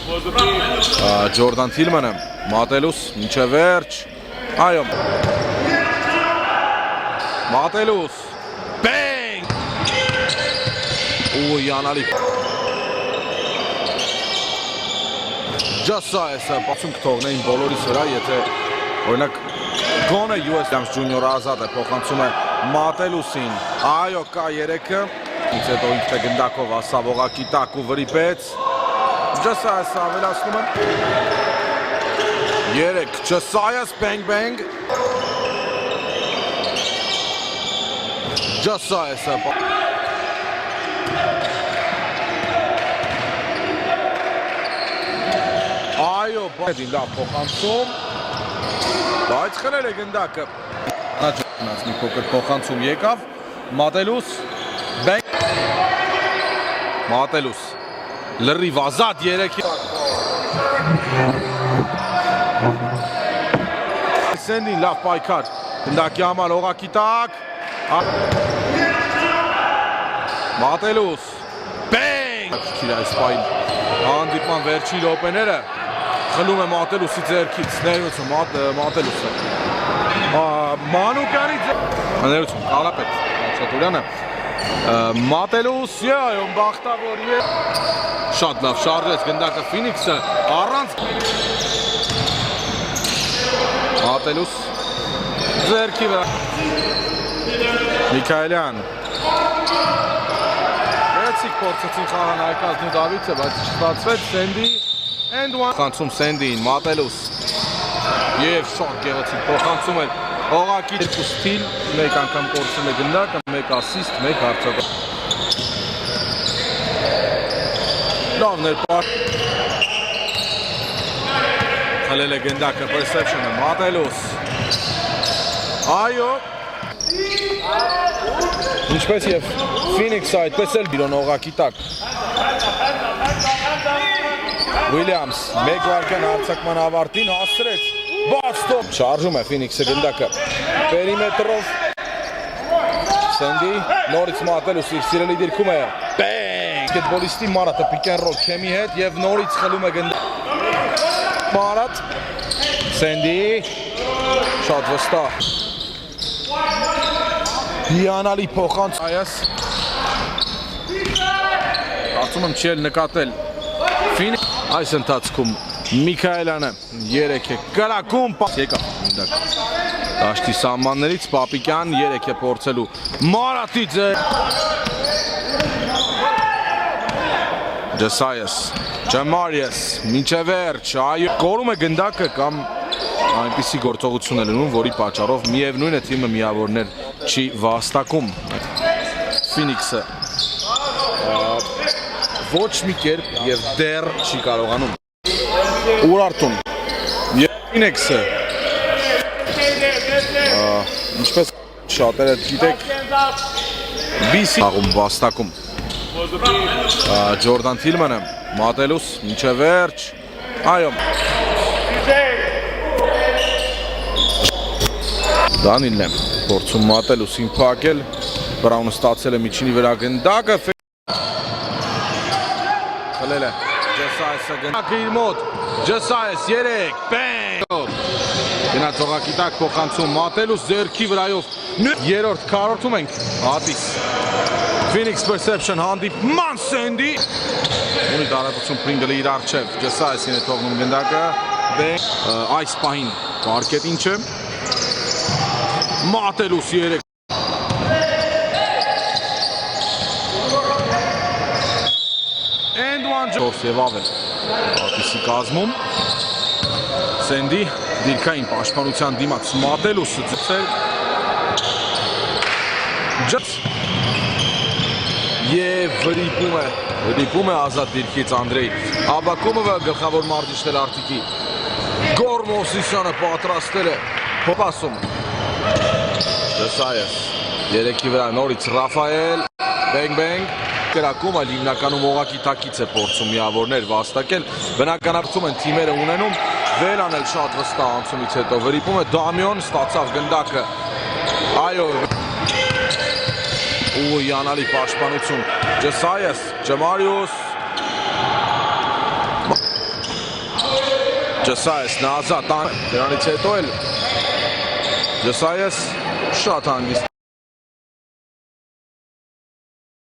Ջորդան Թիլմանը մատելուս մինչև վերջ այո մատելուս բենգ ու յանալի Ջասայեսը բացում կթողնեին բոլորիս վրա եթե օրինակ գոնը US Dams Junior ազատ է փոխանցում է մատելուսին այո կա 3-ը ինձ հետո ինքն է գնդակով ասավ ողակի տակ ու վրիպեց Ջասայեսը ավելացնում է 3 Ջասայես բենգ բենգ Ջասայեսը այո բադին լավ փոխանցում բայց խրել է գնդակը նաճնաց մի փոքր փոխանցում եկավ մատելուս բենգ մատելուս լրիվ ազատ 3-ի Սենդին լավ պայքար գնդակի համար օղակի տակ մատելուս բենգ քիրայ սպայն հանդիպման վերջին րոպեները խլում է մատելուսի ձեռքից ներողություն մատելուսը Մանուկյանի ներողություն Կարապետ Խաչատուրյանը մատելուս այո բախտավոր է շատ լավ շարժեց գնդակը Ֆինիքսը առանց մատելուս ձեռքի վրա Միքայելյան Գեցիկ փորձեցին խաղան այկազնու Դավիթը բայց չստացվեց Սենդի Խանցում Սենդին, մատելուս և շատ գեղեցիկ փոխանցում էր օղակի 2 սթիլ, մեկ անգամ կորցրել է գնդակը, մեկ ասիստ, մեկ հարձակում լավ ներպար խլել է գնդակը Perception-ը, մատելուս այո ինչպես և Ֆինիքսը այդպես էլ բիրոն օղակի տակ Williams մեկ վարկյան հարցակման ավարտին հասցրեց բաց տոպ շարժում է Ֆինիքսը գնդակը պերիմետրով Սենդի նորից մատելուս իր սիրելի դիրքում է բենգ բասկետբոլիստի Մարատը pick and roll Քեմի հետ և նորից խլում է գնդակը Մարատ Սենդի շատ վստահ հիանալի փոխանց այաս կարծում եմ չի էլ նկատել Ֆինիքս Այս ընթացքում Միքայելյանը 3 է կրակում եկավ դաշտի սահմաններից Պապիկյան 3 է փորձելու Մարատի ձեր Ջասայես Ջամարիես մինչև վերջ այո կորում է գնդակը կամ այնպիսի գործողություն է լինում որի պատճառով միևնույն է թիմը միավորներ չի վաստակում Ֆինիքսը ոչ մի կերպ և դեռ չի կարողանում Ուրարտուն և Ֆինիքսը ինչպես շատերը գիտեք BC աղում վաստակում Ջորդան Թիլմանը մատելուս մինչև վերջ այո Դանիլն է փորձում մատելուսին փակել Բրաունը ստացել է միջինի վրա գնդակը Խլել է Ջասայեսը գնդակը իր մոտ Ջասայես 3 բենգ Գնաց օղակի տակ փոխանցում մատելուս ձեռքի վրայով երրորդ քառորդում ենք հատիս Phoenix Perception հանդիպման Սենդի ունի տարածություն Պրինգլը իր առջև Ջասայեսին է թողնում գնդակը այս պահին պարկետ ինչ է մատելուս 3 Չորս և ավել Ատիսի կազմում Սենդի դիրքային պաշտպանության դիմաց մատելուսը ձգել Ջաց և վրիպում է ազատ դիրքից Անդրեյ Աբակումովը գլխավոր մարդիչներ արտիկի Գորմոսիսյանը պատրաստել է փոպասում Ջասայես 3-ի վրա նորից Ռաֆայել բենգ Կրակում այլ հիմնականում օղակի տակից է փորձում միավորներ վաստակել բնականաբար են թիմերը ունենում վերանել շատ վստահ անցումից հետո վրիպում է Դամիոն ստացավ գնդակը այո ու յանալի պաշտպանություն Ջասայես Ջամարիուս Ջսայեսն ազատ, դրանից հետո էլ Ջսայես շատ հանգիստ